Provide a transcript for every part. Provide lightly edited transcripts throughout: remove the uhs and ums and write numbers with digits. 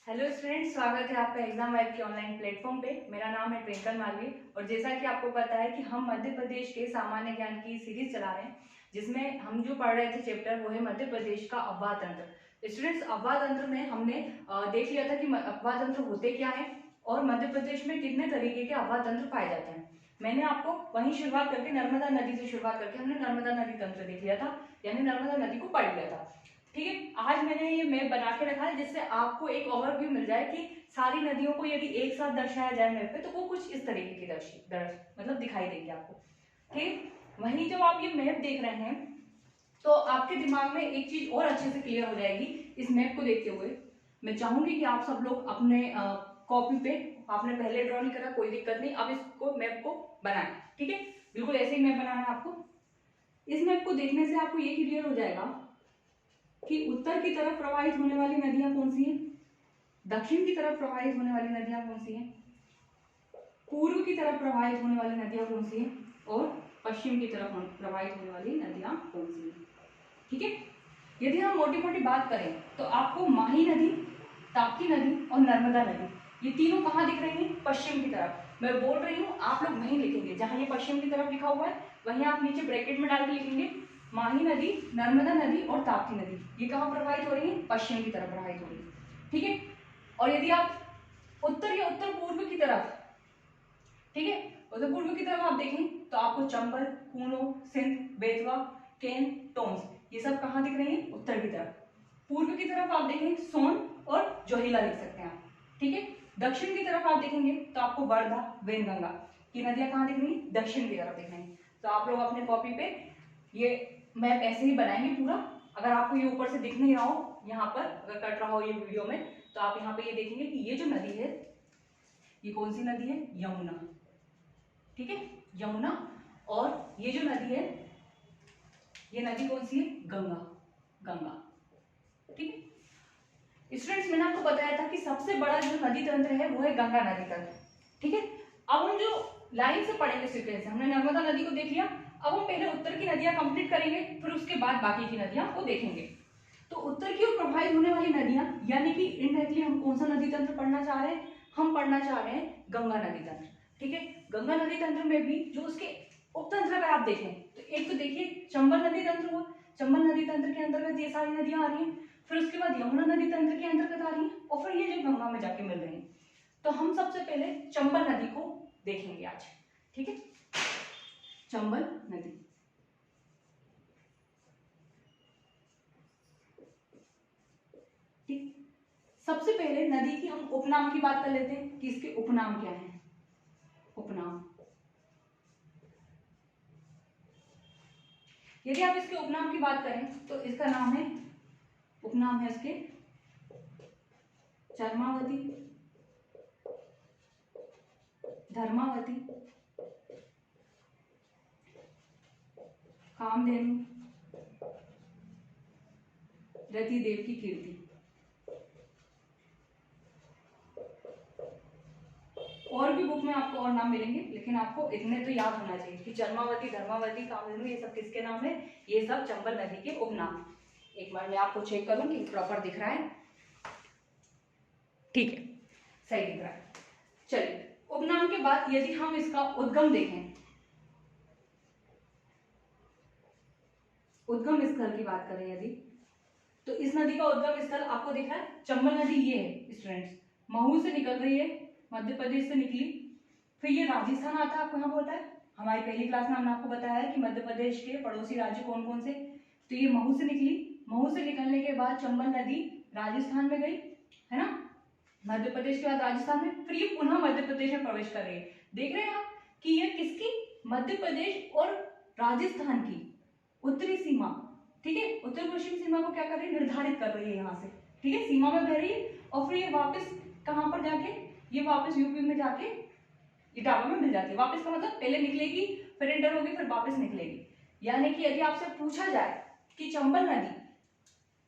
Hello students, स्वागत है आपका एग्जाम वाइब के ऑनलाइन प्लेटफॉर्म पे। मेरा नाम है ट्विंकल मालवी और जैसा कि आपको पता है कि हम मध्य प्रदेश के सामान्य ज्ञान की सीरीज चला रहे हैं, जिसमें हम जो पढ़ रहे थे चैप्टर वो है मध्य प्रदेश का अफवाह तंत्र। स्टूडेंट्स, अफवाह तंत्र में हमने देख लिया था कि अफवाह तंत्र होते क्या है और मध्य प्रदेश में कितने तरीके के अफवाह तंत्र पाए जाते हैं। मैंने आपको वहीं शुरुआत करके नर्मदा नदी से शुरुआत करके हमने नर्मदा नदी तंत्र देख लिया था, यानी नर्मदा नदी को पढ़ लिया था। ठीक है, आज मैंने ये मैप बना के रखा है जिससे आपको एक ओवरव्यू मिल जाए कि सारी नदियों को यदि एक साथ दर्शाया जाए मैप पे तो वो कुछ इस तरीके की मतलब दिखाई देगी आपको। ठीक, वहीं जब आप ये मैप देख रहे हैं तो आपके दिमाग में एक चीज और अच्छे से क्लियर हो जाएगी। इस मैप को देखते हुए मैं चाहूंगी कि आप सब लोग अपने कॉपी पे, आपने पहले ड्रॉ नहीं करा कोई दिक्कत नहीं, अब इसको मैप को बनाएं। ठीक है, बिल्कुल ऐसे ही मैप बनाना है आपको। इस मैप को देखने से आपको ये क्लियर हो जाएगा कि उत्तर की तरफ प्रवाहित होने वाली नदियां कौन सी हैं, दक्षिण की तरफ प्रवाहित होने वाली नदियां कौन सी हैं, पूर्व की तरफ प्रवाहित होने वाली नदियां कौन सी हैं और पश्चिम की तरफ प्रवाहित होने वाली नदियां कौन सी हैं। ठीक है, यदि हम मोटी मोटी बात करें तो आपको माही नदी, ताप्ती नदी और नर्मदा नदी ये तीनों कहाँ दिख रही हैं? पश्चिम की तरफ। मैं बोल रही हूँ, आप लोग वहीं लिखेंगे जहां ये पश्चिम की तरफ लिखा हुआ है, वहीं आप नीचे ब्रैकेट में डाल के लिखेंगे माही नदी, नर्मदा नदी और ताप्ती नदी ये कहाँ प्रवाहित हो रही है? पश्चिम की तरफ प्रवाहित हो रही है। ठीक है, और यदि आप उत्तर या उत्तर पूर्व की तरफ, ठीक है, उत्तर पूर्व की तरफ आप देखें तो आपको चंबल, कूनो, सिंध, बेतवा, केन, टोंस ये सब कहाँ दिख रही है? उत्तर की तरफ। पूर्व की तरफ आप देखें सोन और जोहिला लिख सकते हैं आप। ठीक है, दक्षिण की तरफ आप देखेंगे तो आपको वर्धा, वेनगंगा ये नदियां कहाँ दिख रही है? दक्षिण की तरफ दिख रही है। तो आप लोग अपने कॉपी पे ये मैप ऐसे ही बनाएंगे पूरा। अगर आपको ये ऊपर से दिख नहीं रहा हो, यहाँ पर अगर कट रहा हो ये वीडियो में, तो आप यहाँ पे ये देखेंगे कि ये जो नदी है ये कौन सी नदी है? यमुना। ठीक है, यमुना। और ये जो नदी है ये नदी कौन सी है? गंगा। गंगा। ठीक है स्टूडेंट्स, मैंने आपको बताया था कि सबसे बड़ा जो नदी तंत्र है वो है गंगा नदी तंत्र। ठीक है, अब हम जो लाइन से पढ़ेंगे सीक्वेंस से, हमने नर्मदा नदी को देख लिया, अब हम पहले उत्तर की नदियां कंप्लीट करेंगे, फिर उसके बाद बाकी की नदियां को देखेंगे। तो उत्तर की ओर प्रवाहित होने वाली नदियां, यानी कि इनडायरेक्टली हम कौन सा नदी तंत्र पढ़ना चाह रहे हैं? हम पढ़ना चाह रहे हैं गंगा नदी तंत्र। ठीक है, गंगा नदी तंत्र में भी जो उसके उपतंत्र अगर आप देखें तो एक तो देखिए चंबल नदी तंत्र हुआ, चंबल नदी तंत्र के अंतर्गत ये सारी नदियां आ रही हैं, फिर उसके बाद यमुना नदी तंत्र के अंतर्गत आ रही है और फिर ये जो गंगा में जाके मिल रही है। तो हम सबसे पहले चंबल नदी को देखेंगे आज। ठीक है, चंबल नदी। ठीक, सबसे पहले नदी की हम उपनाम की बात कर लेते हैं कि इसके उपनाम क्या है। उपनाम, यदि आप इसके उपनाम की बात करें तो इसका नाम है, उपनाम है इसके चरमावती, धर्मावती, कामधेनु, रति देव की कीर्ति। और भी बुक में आपको और नाम मिलेंगे, लेकिन आपको इतने तो याद होना चाहिए कि चरमावती, धर्मावती, कामधेनु ये सब किसके नाम है? ये सब चंबल नदी के उपनाम। एक बार मैं आपको चेक करूं कि प्रॉपर दिख रहा है। ठीक है, सही दिख रहा है। चलिए, उपनाम के बाद यदि हम इसका उद्गम देखें, उद्गम स्थल की बात करें यदि, तो इस नदी का उद्गम स्थल आपको देखा है चंबल नदी ये है स्टूडेंट्स, महू से निकल रही है, मध्य प्रदेश से निकली, फिर ये राजस्थान आता है। आपको यहाँ पता है, हमारी पहली क्लास में हमने आपको बताया है कि मध्य प्रदेश के पड़ोसी राज्य कौन कौन से। तो ये महू से निकली, महू से निकलने के बाद चंबल नदी राजस्थान में गई, है ना, मध्य प्रदेश के बाद राजस्थान में, फिर ये पुनः मध्य प्रदेश में प्रवेश कर रही है। देख रहे हैं आप कि ये किसकी? मध्य प्रदेश और राजस्थान की उत्तरी सीमा, ठीक है, उत्तर पश्चिम सीमा को क्या कर रही है? निर्धारित कर रही है यहाँ से। ठीक है, सीमा में बह रही है और फिर ये वापस कहाँ पर जाके, ये वापस यूपी में जाके इटावा में मिल जाती है। वापस का मतलब पहले निकलेगी, फिर एंटर होगी, फिर वापस निकलेगी। यानी कि यदि आपसे पूछा जाए कि चंबल नदी,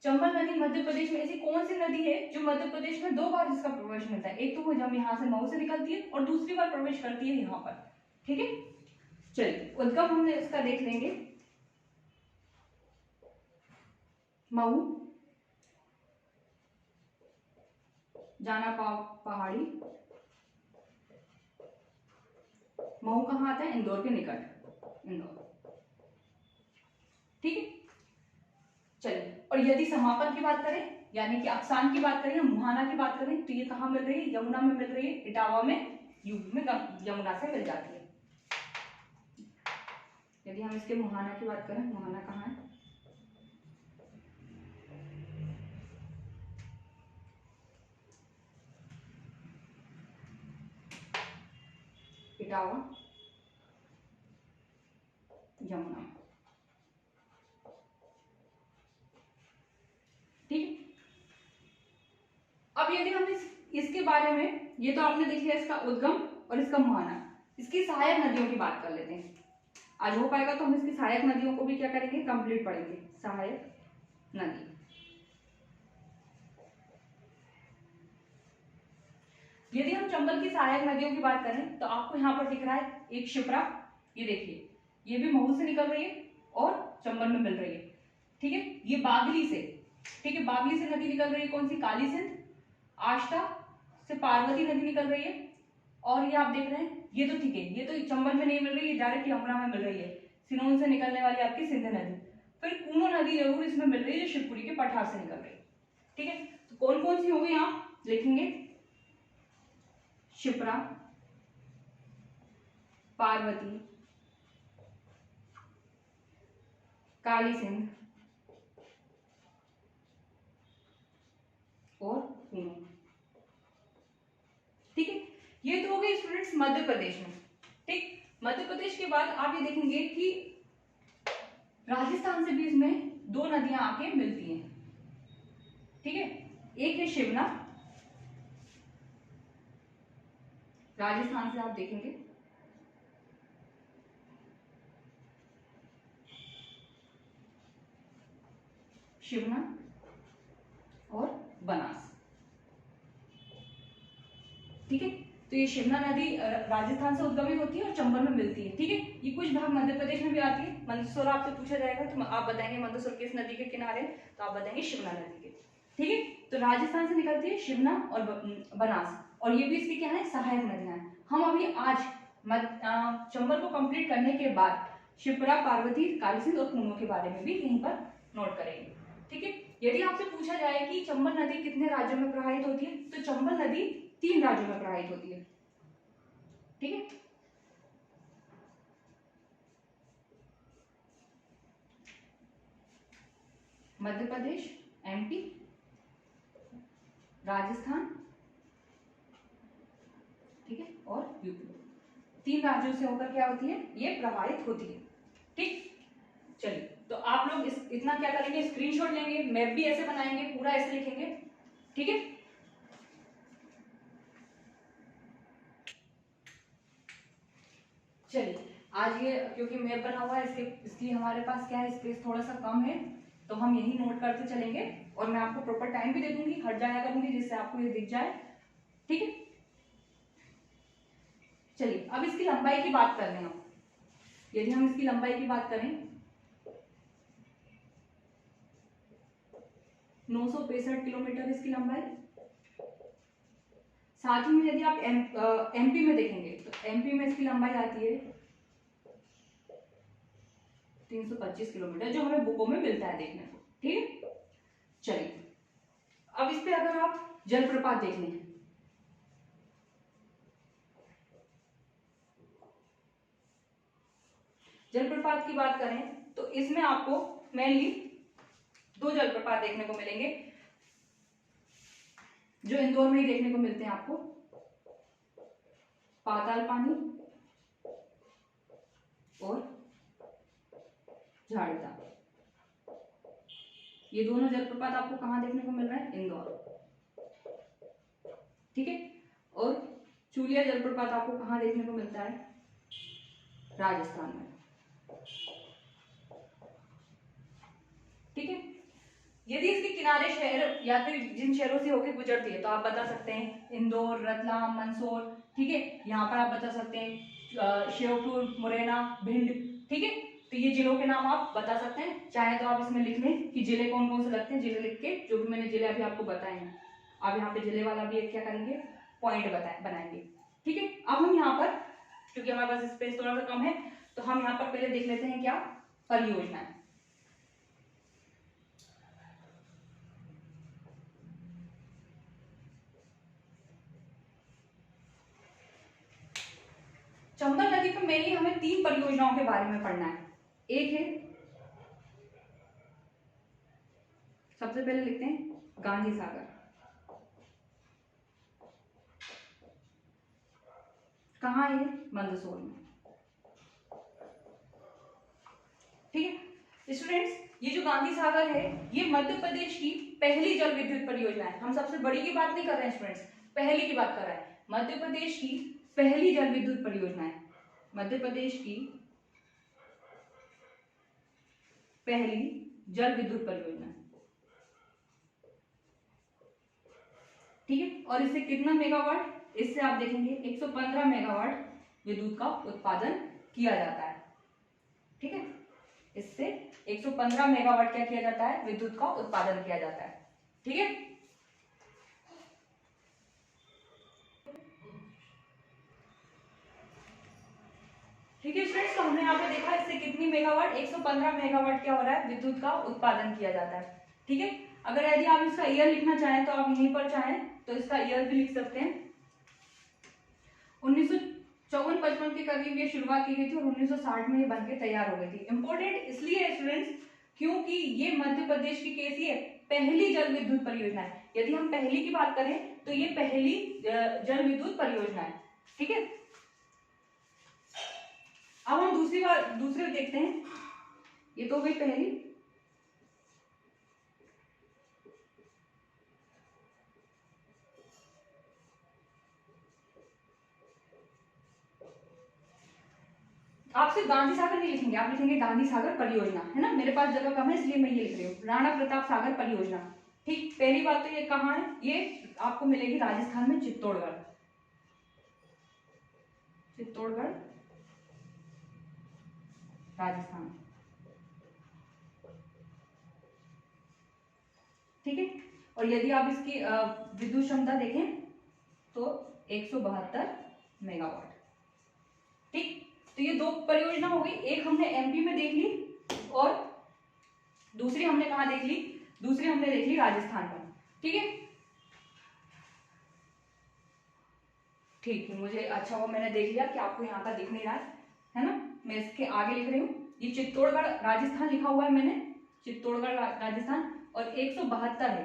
चंबल नदी मध्य प्रदेश में ऐसी कौन सी नदी है जो मध्य प्रदेश में दो बार जिसका प्रवेश मिलता है? एक तो वो जब यहाँ से मऊ से निकलती है और दूसरी बार प्रवेश करती है यहाँ पर। ठीक है, चलिए उद्गम हमने इसका देख लेंगे। मऊ, जाना पहाड़ी। महू कहाँ आता है? इंदौर के निकट, इंदौर। ठीक है, चलिए। और यदि समापन की बात करें यानी कि अफसान की बात करें, मुहाना की बात करें, तो ये कहाँ मिल रही है? यमुना में मिल रही है, इटावा में, यूपी में यमुना से मिल जाती है। यदि हम इसके मुहाना की बात करें, मुहाना कहाँ है? इटावा, यमुना। ठीक है, अब यदि हम इसके बारे में, ये तो आपने देख लिया इसका उद्गम और इसका मुहाना, इसकी सहायक नदियों की बात कर लेते हैं। आज हो पाएगा तो हम इसकी सहायक नदियों को भी क्या करेंगे? कंप्लीट पढ़ेंगे। सहायक नदी, यदि हम चंबल की सहायक नदियों की बात करें तो आपको यहाँ पर दिख रहा है एक शिप्रा, ये देखिए, ये भी महू से निकल रही है और चंबल में मिल रही है। ठीक है, ये बागली से, ठीक है, बागली से नदी निकल रही है, कौन सी? काली सिंध। आष्टा से पार्वती नदी निकल रही है, और ये आप देख रहे हैं, ये तो ठीक है, ये तो चंबल में नहीं मिल रही है, डायरेक्ट यमुना में मिल रही है, सिनोन से निकलने वाली आपकी सिंध नदी। फिर कूनो नदी जरूर इसमें मिल रही है, जो शिवपुरी के पठार से निकल रही है। ठीक है, तो कौन कौन सी होगी आप लिखेंगे? शिप्रा, पार्वती, काली सिंध और कूनो। ठीक है, ये तो हो गई स्टूडेंट्स मध्य प्रदेश में। ठीक, मध्य प्रदेश के बाद आप ये देखेंगे कि राजस्थान से भी इसमें दो नदियां आके मिलती हैं। ठीक है, एक है शिवना, राजस्थान से आप देखेंगे, शिवना और बनास। ठीक है, तो ये शिवना नदी राजस्थान से उद्गमित होती है और चंबल में मिलती है। ठीक है, ये कुछ भाग मध्य प्रदेश में भी आती है। मंदसौर आपसे पूछा जाएगा तो आप बताएंगे मंदसौर किस नदी के किनारे, तो आप बताएंगे शिवना नदी के। ठीक है, तो राजस्थान से निकलती है शिवना और बनास, और ये भी इसकी क्या है? सहायक नदियां हैं। हम अभी आज चंबल को कंप्लीट करने के बाद शिप्रा, पार्वती, काली सिंध और कूनो के बारे में भी यहीं पर नोट करेंगे। ठीक है, यदि आपसे पूछा जाए कि चंबल नदी कितने राज्यों में प्रवाहित होती है, तो चंबल नदी 3 राज्यों में प्रवाहित होती है। ठीक है, मध्य प्रदेश, एमपी, राजस्थान, ठीक है, और यूपी, 3 राज्यों से होकर क्या होती है? ये प्रवाहित होती है। ठीक, चलिए, तो आप लोग इतना क्या करेंगे? स्क्रीनशॉट लेंगे, मैप भी ऐसे बनाएंगे, पूरा ऐसे लिखेंगे। ठीक है, चलिए, आज ये क्योंकि मैप बना हुआ है इसलिए हमारे पास क्या है? स्पेस थोड़ा सा कम है, तो हम यही नोट करते चलेंगे, और मैं आपको प्रॉपर टाइम भी दे दूंगी, हट जाया करूंगी जिससे आपको ये दिख जाए। ठीक है, चलिए, अब इसकी लंबाई की बात कर रहे हैं हम। यदि हम इसकी लंबाई की बात करें, 965 किलोमीटर इसकी लंबाई। साथ ही में यदि आप एमपी में देखेंगे तो एमपी में इसकी लंबाई आती है 325 किलोमीटर, जो हमें बुकों में मिलता है देखने को। ठीक है, चलिए, अब इस पे अगर आप जलप्रपात देख लें, जलप्रपात की बात करें तो इसमें आपको मेनली 2 जलप्रपात देखने को मिलेंगे, जो इंदौर में ही देखने को मिलते हैं आपको। पाताल पानी और झाड़दा, ये दोनों जलप्रपात आपको कहां देखने को मिल रहा है? इंदौर। ठीक है, और चूलिया जलप्रपात आपको कहां देखने को मिलता है? राजस्थान में। ठीक है, यदि इसके किनारे शहर या फिर जिन शहरों से होकर गुजरती है तो आप बता सकते हैं इंदौर, रतलाम, मंदसौर। ठीक है, यहाँ पर आप बता सकते हैं श्योपुर, मुरैना, भिंड। ठीक है, तो ये जिलों के नाम आप बता सकते हैं। चाहे तो आप इसमें लिख लें कि जिले कौन कौन से लगते हैं, जिले लिख के जो भी मैंने जिले अभी आपको बताए हैं आप यहाँ पे जिले वाला भी एक क्या करेंगे, पॉइंट बनाएंगे। ठीक है, अब हम यहाँ पर, क्योंकि हमारे पास स्पेस थोड़ा सा कम है, तो हम यहाँ पर पहले देख लेते हैं क्या परियोजना है। चंबल नदी पर मेनली हमें 3 परियोजनाओं के बारे में पढ़ना है। एक है, सबसे पहले लिखते हैं गांधी सागर। कहाँ है? मंदसौर में। ठीक है स्टूडेंट्स, ये जो गांधी सागर है ये मध्य प्रदेश की पहली जल विद्युत परियोजना है। हम सबसे बड़ी की बात नहीं कर रहे हैं स्टूडेंट्स, पहली की बात कर रहे हैं। मध्य प्रदेश की पहली जल विद्युत परियोजना है, मध्य प्रदेश की पहली जल विद्युत परियोजना। ठीक है, और इससे कितना मेगावाट, इससे आप देखेंगे 115 मेगावाट विद्युत का उत्पादन किया जाता है। ठीक है, इससे 115 मेगावाट क्या किया जाता है, विद्युत का उत्पादन किया जाता है। ठीक है, ठीक है स्टूडेंट्स, तो हमने यहाँ पे देखा इससे कितनी मेगावाट, 115 मेगावाट क्या हो रहा है, विद्युत का उत्पादन किया जाता है। ठीक है, अगर यदि आप इसका ईयर लिखना चाहें तो आप यहीं पर चाहें तो इसका ईयर भी लिख सकते हैं। 1954-55 के करीब ये शुरुआत की गई थी और 1960 में ये बनके तैयार हो गई थी। इंपॉर्टेंट इसलिए है स्टूडेंट्स क्योंकि ये मध्य प्रदेश की कैसी है, पहली जल विद्युत परियोजना है। यदि हम पहली की बात करें तो ये पहली जल विद्युत परियोजना है। ठीक है, अब हम दूसरे देखते हैं। ये तो गई पहली, आप सिर्फ गांधी सागर नहीं लिखेंगे, आप लिखेंगे गांधी सागर परियोजना, है ना। मेरे पास जगह कम है इसलिए मैं ये लिख रही हूँ, राणा प्रताप सागर परियोजना। ठीक, पहली बात तो ये कहाँ है, ये आपको मिलेगी राजस्थान में, चित्तौड़गढ़, चित्तौड़गढ़ राजस्थान। ठीक है, और यदि आप इसकी विद्युत क्षमता देखें तो 172 मेगावाट। ठीक, तो ये 2 परियोजना हो गई, एक हमने एमपी में देख ली और दूसरी हमने कहाँ देख ली, दूसरी हमने देख ली राजस्थान में। ठीक है, ठीक है, मुझे अच्छा वो मैंने देख लिया कि आपको यहाँ का दिख नहीं रहा है ना, मैं इसके आगे लिख रही हूँ। ये चित्तौड़गढ़ राजस्थान लिखा हुआ है मैंने, चित्तौड़गढ़ राजस्थान, और 172 है।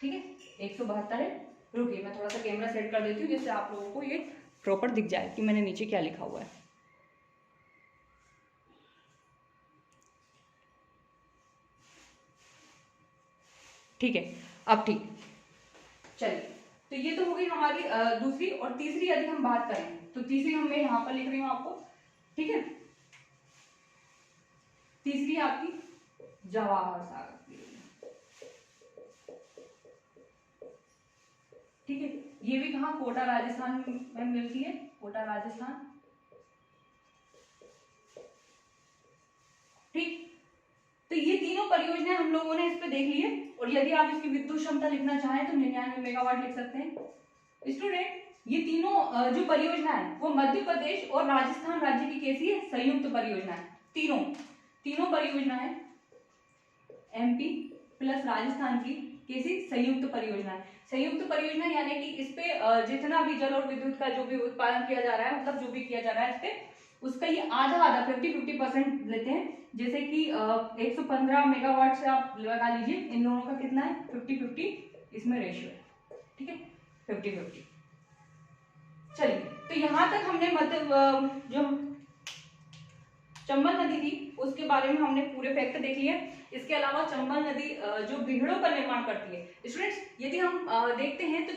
ठीक है, 172 है। रुकिए मैं थोड़ा सा कैमरा सेट कर देती हूँ जिससे आप लोगों को ये प्रॉपर दिख जाए कि मैंने नीचे क्या लिखा हुआ है। ठीक है, अब ठीक, चलिए, तो ये तो हो गई हमारी दूसरी। और तीसरी यदि हम बात करें तो तीसरी मैं यहाँ पर लिख रही हूँ आपको। ठीक है, तीसरी आपकी जवाहर सागर। ठीक है, ये भी कहाँ, कोटा राजस्थान में मिलती है, कोटा राजस्थान। ठीक, तो ये तीनों परियोजनाएं हम लोगों ने इस पे देख ली है। और यदि आप इसकी विद्युत क्षमता लिखना चाहें तो 99 मेगावाट लिख सकते हैं। स्टूडेंट, ये तीनों जो परियोजना है वो मध्य प्रदेश और राजस्थान राज्य की कैसी है, संयुक्त परियोजना है। तीनों परियोजना है एमपी प्लस राजस्थान की कैसी, संयुक्त परियोजना है। संयुक्त परियोजना यानी कि इस पे जितना भी जल और विद्युत का जो भी उत्पादन किया जा रहा है, मतलब जो भी किया जा रहा है इस पे, उसका ये आधा 50-50% लेते हैं। जैसे कि 115 मेगावाट से आप लगा लीजिए, इन दोनों का कितना है, 50-50 इसमें रेशियो है। ठीक है, 50-50। चलिए, तो यहां तक हमने मतलब जो चंबल नदी थी उसके बारे में हमने पूरे फैक्ट देख लिए। इसके अलावा चंबल नदी जो बीहड़ों का निर्माण करती है। स्टूडेंट्स, यदि हम देखते हैं तो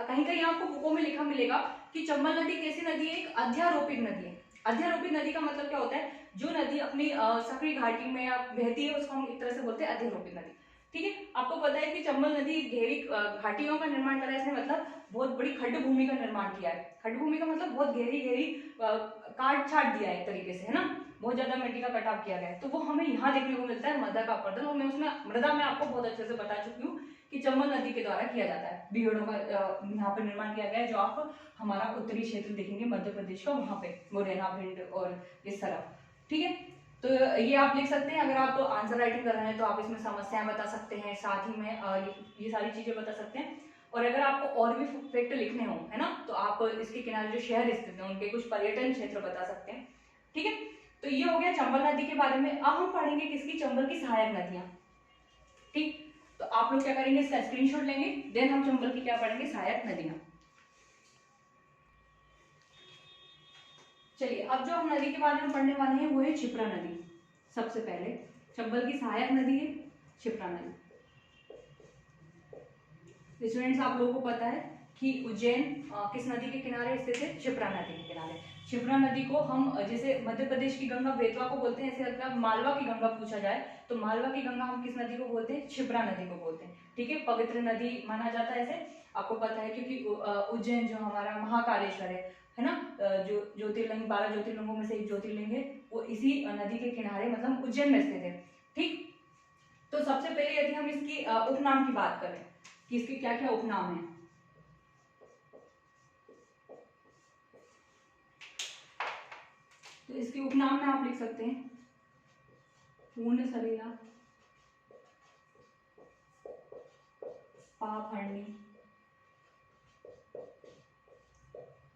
कहीं कहीं आपको बुकों में लिखा मिलेगा कि चंबल नदी कैसी नदी है, एक अध्यारोपित नदी है। अध्यारोपित नदी का मतलब क्या होता है, जो नदी अपनी सकरी घाटी में बहती है उसको हम एक तरह से बोलते हैं अध्यारोपित नदी। ठीक है, आपको पता है कि चंबल नदी गहरी घाटियों का निर्माण करा है, इसने मतलब बहुत बड़ी खड्ड भूमि का निर्माण किया है। खड्ड भूमि का मतलब बहुत गहरी गहरी काट छाट दिया है एक तरीके से, है ना, बहुत ज्यादा मिट्टी का कटाव किया गया है। तो वो हमें यहाँ देखने को मिलता है, मृदा का अपरदन। और मैं उसमें मृदा में आपको बहुत अच्छे से बता चुकी हूँ कि चंबल नदी के द्वारा किया जाता है। बीहड़ों का यहाँ पर निर्माण किया गया है, जो आप हमारा उत्तरी क्षेत्र देखेंगे मध्य प्रदेश का, वहाँ पे मुरैना, भिंड और इस तरफ, ठीक है। तो ये आप लिख सकते हैं। अगर आप आंसर राइटिंग कर रहे हैं तो आप इसमें समस्याएं बता सकते हैं, साथ ही में ये सारी चीजें बता सकते हैं। और अगर आपको और भी फैक्ट लिखने हो, है ना, तो आप इसके किनारे जो शहर स्थित हैं उनके कुछ पर्यटन क्षेत्र बता सकते हैं, ठीक है। तो ये हो गया चंबल नदी के बारे में। अब हम पढ़ेंगे किसकी, चंबल की सहायक नदियां, ठीक। तो आप लोग क्या करेंगे, इसका स्क्रीनशॉट लेंगे, देन हम चंबल की क्या पढ़ेंगे, सहायक नदियां। चलिए, अब जो हम नदी के बारे में पढ़ने वाले हैं वो है क्षिप्रा नदी। सबसे पहले चंबल की सहायक नदी है क्षिप्रा नदी। स्टूडेंट्स, आप लोगों को पता है कि उज्जैन किस नदी के किनारे स्थित है, क्षिप्रा नदी के किनारे। क्षिप्रा नदी को हम जैसे मध्य प्रदेश की गंगा बेतवा को बोलते हैं, ऐसे अगर मालवा की गंगा पूछा जाए तो मालवा की गंगा हम किस नदी को बोलते हैं, क्षिप्रा नदी को बोलते हैं, ठीक है। पवित्र नदी माना जाता है इसे, आपको पता है, क्योंकि उज्जैन जो हमारा महाकालेश्वर है ना, जो ज्योतिर्लिंग 12 ज्योतिर्लिंगों में से एक ज्योतिर्लिंग है, वो इसी नदी के किनारे मतलब उज्जैन में स्थित है, ठीक। तो सबसे पहले यदि हम इसकी उपनाम की बात करें कि इसके क्या क्या उपनाम है, तो इसके उपनाम में आप लिख सकते हैं पूर्ण सलिला, पापहरणी,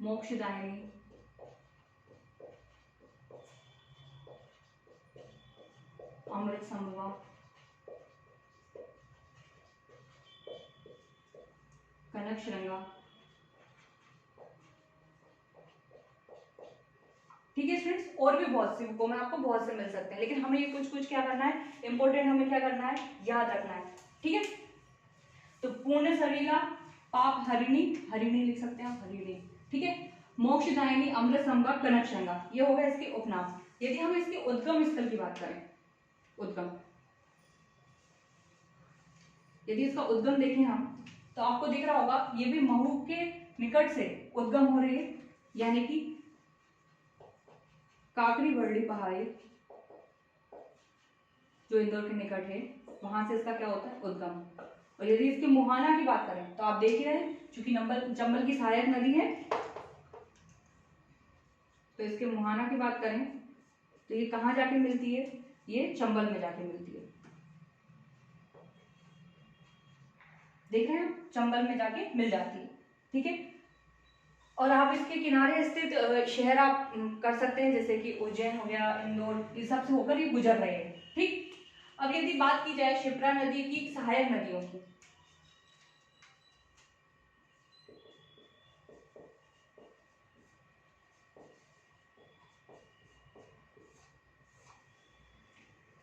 मोक्षदायिनी, अमृत संभवा, कनक श्रृंगा, ठीक है स्टूडेंट्स। और भी बहुत सी बुकों में आपको बहुत से मिल सकते हैं, लेकिन हमें ये कुछ कुछ क्या करना है, इंपॉर्टेंट हमें क्या करना है, याद रखना है, ठीक है। तो पूर्ण सलिला, पाप हरिणी, हरिणी लिख सकते हैं आप, हरिणी, ठीक है। मोक्षदायिनी, अमृत संभवा, कनक श्रृंगा, ये होगा इसके उपनाम। यदि हम इसके उद्गम स्थल की बात करें, उद्गम, यदि इसका उद्गम देखें हम, तो आपको दिख रहा होगा ये भी महू के निकट से उद्गम हो रही है, यानी कि काकरी वर्ली पहाड़ी जो इंदौर के निकट है, वहां से इसका क्या होता है, उद्गम। और यदि इसके मुहाना की बात करें तो आप देख ही रहे हैं, चूंकि चंबल की सहायक नदी है, तो इसके मुहाना की बात करें तो ये कहाँ जाके मिलती है, ये चंबल में जाके मिलती है, देख रहे हैं, चंबल में जाके मिल जाती है, ठीक है। और आप इसके किनारे स्थित शहर आप कर सकते हैं, जैसे कि उज्जैन हो गया, इंदौर, इस सब से होकर ये गुजर रहे हैं, ठीक। अब यदि बात की जाए क्षिप्रा नदी की सहायक नदियों की,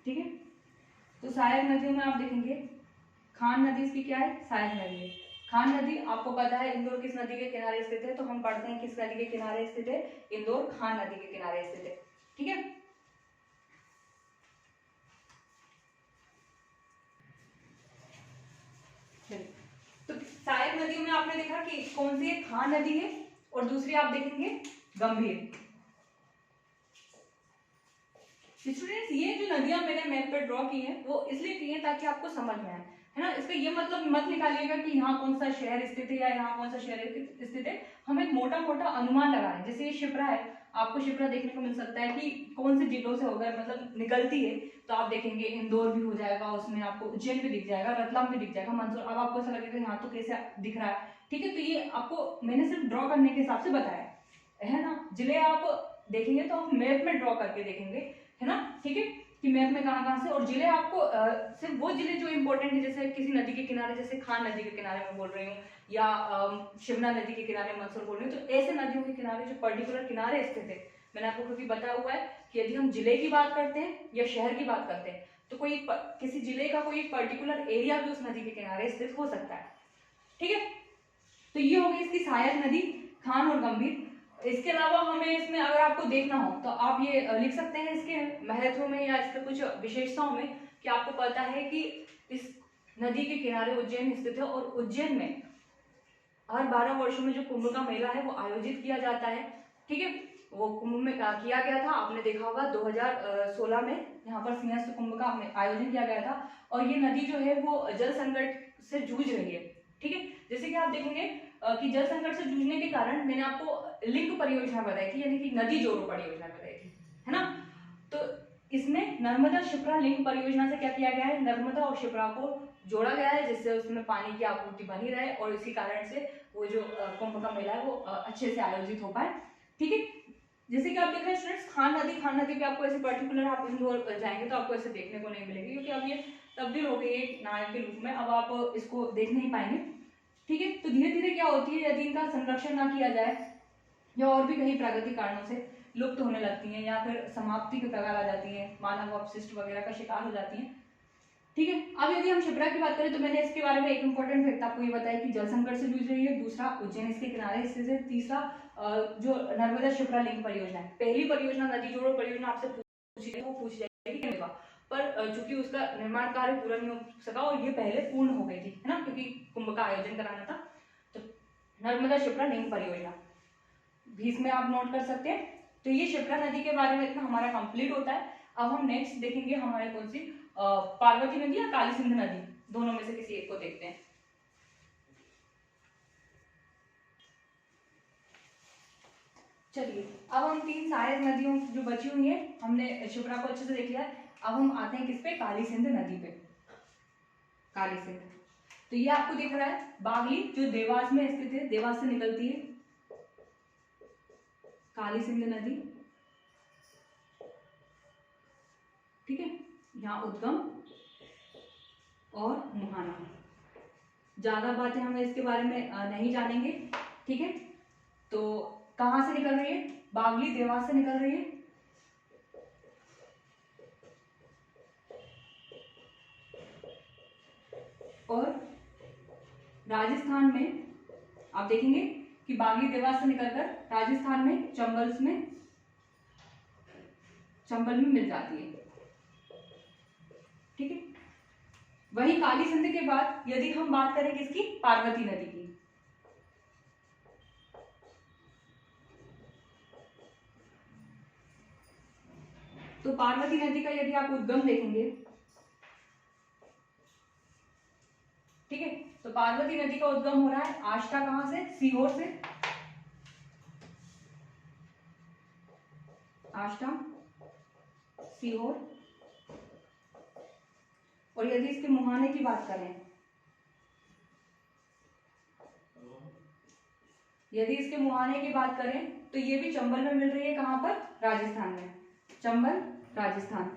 ठीक है, तो सहायक नदियों में आप देखेंगे खान नदी इसकी क्या है, सहायक नदी है। खान नदी आपको पता है इंदौर किस नदी के किनारे स्थित है, तो हम पढ़ते हैं किस नदी के किनारे स्थित है, इंदौर खान नदी के किनारे स्थित है, ठीक है। तो सहायक नदियों में आपने देखा कि कौन सी है, खान नदी है, और दूसरी आप देखेंगे गंभीर। स्टूडेंट्स, ये जो नदियां मैंने मैप पर ड्रॉ की हैं वो इसलिए की हैं ताकि आपको समझ में आए, है ना। इसका ये मतलब मत निकालिएगा कि यहाँ कौन सा शहर स्थित है या यहाँ कौन सा शहर स्थित है, हम एक मोटा मोटा अनुमान लगा रहे हैं। जैसे ये शिप्रा है, आपको शिप्रा देखने को मिल सकता है कि कौन से जिलों से होकर मतलब निकलती है, तो आप देखेंगे इंदौर भी हो जाएगा, उसमें आपको उज्जैन भी दिख जाएगा, रतलाम भी दिख जाएगा, मंदसौर। अब आपको ऐसा लगेगा यहाँ तो कैसे दिख रहा है, ठीक है। तो ये आपको मैंने सिर्फ ड्रॉ करने के हिसाब से बताया है ना। जिले आप देखेंगे तो हम मैप में ड्रॉ करके देखेंगे, है ना, ठीक है, कि मैप में कहाँ कहाँ से। और जिले आपको सिर्फ वो जिले जो इंपॉर्टेंट है, जैसे किसी नदी के किनारे, जैसे खान नदी के किनारे मैं बोल रही हूँ, या शिवना नदी के किनारे मंदसौर बोल रही हूँ, तो ऐसे नदियों के किनारे जो पर्टिकुलर किनारे स्थित है, मैंने आपको क्योंकि बताया हुआ है कि यदि हम जिले की बात करते हैं या शहर की बात करते हैं, तो कोई किसी जिले का कोई पर्टिकुलर एरिया भी उस नदी के किनारे स्थित हो सकता है, ठीक है। तो ये होगी इसकी सहायक नदी खान और गंभीर। इसके अलावा हमें इसमें अगर आपको देखना हो तो आप ये लिख सकते हैं इसके महत्व में या इसके कुछ विशेषताओं में, कि आपको पता है कि इस नदी के किनारे उज्जैन स्थित है, और उज्जैन में हर 12 वर्षों में जो कुंभ का मेला है वो आयोजित किया जाता है, ठीक है। वो कुंभ में किया गया था। आपने देखा होगा 2016 में यहाँ पर सिंहस्थ कुंभ का आयोजन किया गया था। और ये नदी जो है वो जल संकट से जूझ रही है, ठीक है। जैसे कि आप देखेंगे कि जल संकट से जूझने के कारण मैंने आपको लिंक परियोजना बताई थी, यानी कि नदी जोड़ो परियोजना बताई थी, है ना। तो इसमें नर्मदा शिप्रा लिंक परियोजना से क्या किया गया है, नर्मदा और शिप्रा को जोड़ा गया है, जिससे उसमें पानी की आपूर्ति बनी रहे और इसी कारण से वो जो कुंभ का मेला है वो अच्छे से आयोजित हो पाए, ठीक है। जैसे कि आप देख रहे हैं स्टूडेंट्स, खान नदी पे आपको ऐसे पर्टिकुलर आप इंदौर जाएंगे तो आपको ऐसे देखने को नहीं मिलेगी, क्योंकि अब ये तब्दील हो गई है नायक के रूप में, अब आप इसको देख नहीं पाएंगे, ठीक है। तो धीरे धीरे क्या होती है, यदि इनका संरक्षण ना किया जाए या और भी कहीं प्राकृतिक कारणों से लुप्त होने लगती हैं या फिर समाप्ति के कगार आ जाती हैं, मानव अपशिष्ट वगैरह का शिकार हो जाती हैं, ठीक है। अब यदि हम शिप्रा की बात करें तो मैंने इसके बारे में एक इंपॉर्टेंट फैक्ट आपको ये बताया कि जल संकट से जूझ रही है, दूसरा उज्जैन इसके किनारे हिस्से से, तीसरा जो नर्मदा शिप्रा लिंक परियोजना है। पहली परियोजना नदी जोड़ो परियोजना आपसे पूछ जाएगी, पर चूंकि उसका निर्माण कार्य पूरा नहीं हो सका और ये पहले पूर्ण हो गई थी, है ना, क्योंकि कुंभ का आयोजन कराना था। तो नर्मदा शिप्रा लिंक परियोजना भी इसमें आप नोट कर सकते हैं। तो ये शिप्रा नदी के बारे में इतना हमारा कंप्लीट होता है। अब हम नेक्स्ट देखेंगे हमारे कौन सी पार्वती नदी या काली सिंध नदी, दोनों में से किसी एक को देखते हैं। चलिए, अब हम 3 सहायक नदियों जो बची हुई है, हमने शिप्रा को अच्छे से देख लिया। अब हम आते हैं किस पे, काली सिंध नदी पे। काली सिंध, तो ये आपको दिख रहा है बागली, जो देवास में स्थित है, देवास से निकलती है काली सिंध नदी, ठीक है। यहाँ उद्गम और मुहाना, ज्यादा बातें हम इसके बारे में नहीं जानेंगे, ठीक है। तो कहां से निकल रही है, बागली देवास से निकल रही है, और राजस्थान में आप देखेंगे कि बागली देवास से निकलकर राजस्थान में चंबल में मिल जाती है, ठीक है। वहीं काली सिंध के बाद यदि हम बात करें किसकी, पार्वती नदी की, तो पार्वती नदी का यदि आप उद्गम देखेंगे, ठीक है, तो पार्वती नदी का उद्गम हो रहा है आष्टा, कहां से, सीहोर से, आष्टा सीहोर। और यदि इसके मुहाने की बात करें, यदि इसके मुहाने की बात करें तो ये भी चंबल में मिल रही है, कहां पर, राजस्थान में, चंबल राजस्थान,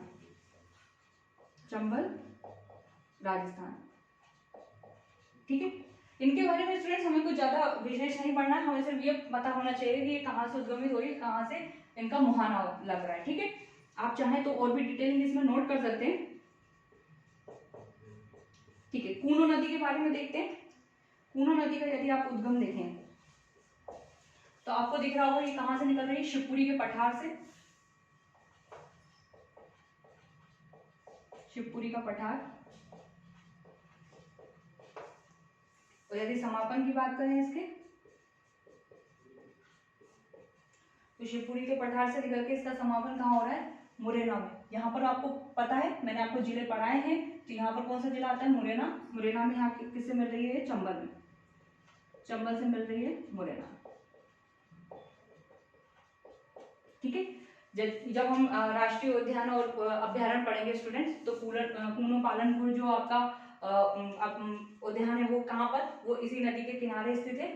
चंबल राजस्थान, ठीक है। इनके बारे में स्टूडेंट्स हमें कुछ ज्यादा विशेष नहीं पढ़ना है, हमें सिर्फ ये पता होना चाहिए कि ये कहां से उद्गमित हो रही है, कहां से इनका मुहाना लग रहा है, ठीक है। आप चाहें तो और भी डिटेलिंग इसमें नोट कर सकते हैं, ठीक है। कूनो नदी के बारे में देखते हैं। कूनो नदी का यदि आप उद्गम देखें तो आपको दिख रहा होगा ये कहां से निकल रही है, शिवपुरी के पठार से, शिवपुरी का पठार। और यदि समापन की बात करें इसके, तो शिवपुरी के पठार से निकल के इसका समापन कहाँ हो रहा है, मुरैना में। यहाँ पर आपको पता है, मैंने आपको जिले पढ़ाए हैं, तो यहाँ पर कौन सा जिला आता है, मुरैना। मुरैना में यहाँ किससे मिल रही है, चंबल में, चंबल से मिल रही है मुरैना, ठीक है। जब हम राष्ट्रीय उद्यान और अभ्यारण्य पढ़ेंगे स्टूडेंट्स, तो कूनो पालनपुर जो आपका उद्यान है वो कहाँ पर, वो इसी नदी के किनारे स्थित है,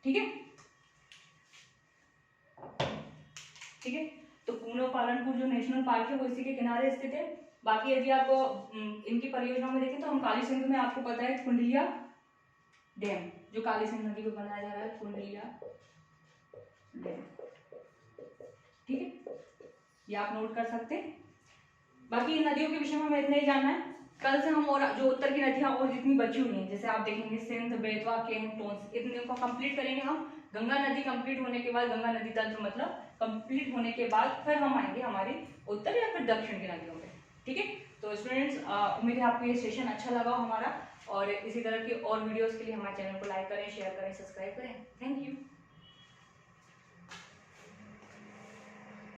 ठीक है, ठीक है। तो कूनो पालनपुर जो नेशनल पार्क है वो इसी के किनारे स्थित है। बाकी यदि आप इनकी परियोजना में देखें तो हम काली सिंध में, आपको पता है कुंडलिया डैम, जो काली सिंध नदी को बनाया जा रहा है, कुंडलिया डैम, ठीक है, ये आप नोट कर सकते हैं। बाकी इन नदियों के विषय में हमें इतना ही जानना है। कल से हम और जो उत्तर की नदियां और जितनी बची हुई हैं, जैसे आप देखेंगे सिंध, बेतवा, केन, टोंस, इतने को कंप्लीट करेंगे हम। गंगा नदी कंप्लीट होने के बाद, गंगा नदी तंत्र मतलब कंप्लीट होने के बाद फिर हम आएंगे हमारी उत्तर या फिर दक्षिण की नदियों पे, ठीक है। तो स्टूडेंट्स, उम्मीद है आपको ये सेशन अच्छा लगा हमारा, और इसी तरह की और वीडियोस के लिए हमारे चैनल को लाइक करें, शेयर करें, सब्सक्राइब करें। Thank you.